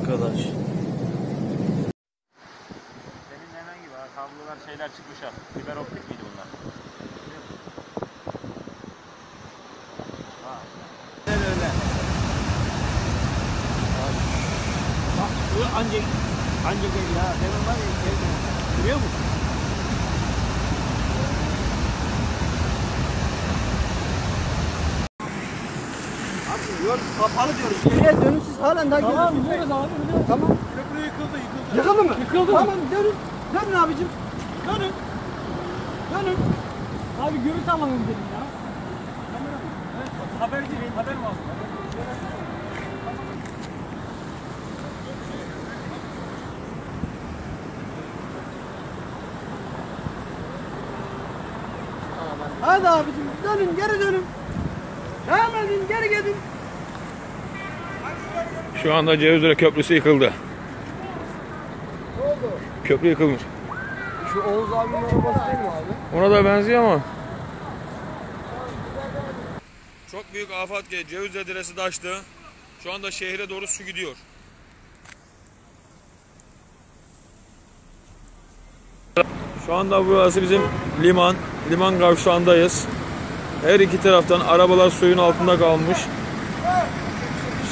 arkadaş. Senin hemen gibi kablolar şeyler çıkmış ha. Fiber optik miydi bunlar? Ha. Öyle. Bak bu ancak gel ya. Senin var ya. Görüyor musun? Yok kapalı diyoruz. Geriye dönüşsüz halen daha geliyoruz. Tamam biliyoruz abi biliyoruz. Tamam. Köprü yıkıldı. Yıkıldı mı? Yıkıldı. Tamam dönün. Dönün abicim. Dönün. Dönün. Abi görüntü alalım dedim ya. Evet, haber değil, haber mi aldın? Hadi abicim dönün geri dönün. Devam edin geri gidin. Şu anda Cevizdere Köprüsü yıkıldı. Ne oldu? Köprü yıkılmış. Şu Oğuz abinin arabası değil mi abi? Ona da benziyor ama. Çok büyük afet geldi. Cevizdere Deresi taştı. Şu anda şehre doğru su gidiyor. Şu anda burası bizim liman. Liman kavşağındayız. Her iki taraftan arabalar suyun altında kalmış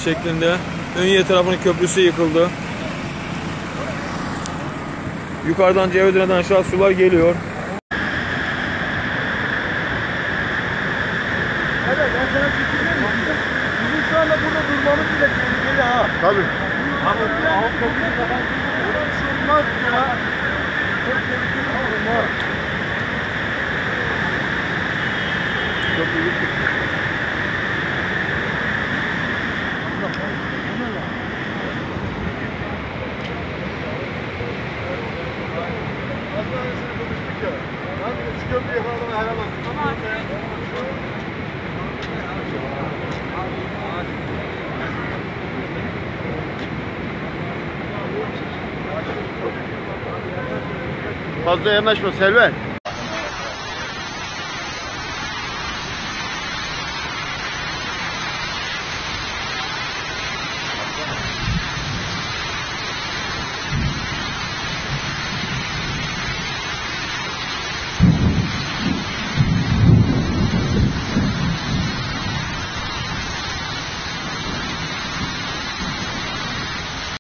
şeklinde. Ünye tarafının köprüsü yıkıldı. Yukarıdan Cevizire'den aşağı sular geliyor. Evet ben sana bir şey söyleyeyim. Bizim şu anda burada durmamız bile tehlikeli ha. Tabii. Ama bu alt köprüyü kapan. Burada bir şey olmaz ya. Çok tehlikeli olmaz. Köprü Hastanesini konuştuk ya. Ben şu köprüyü yakaladığıma helal olsun. Tamam. Fazla yanaşma Selver.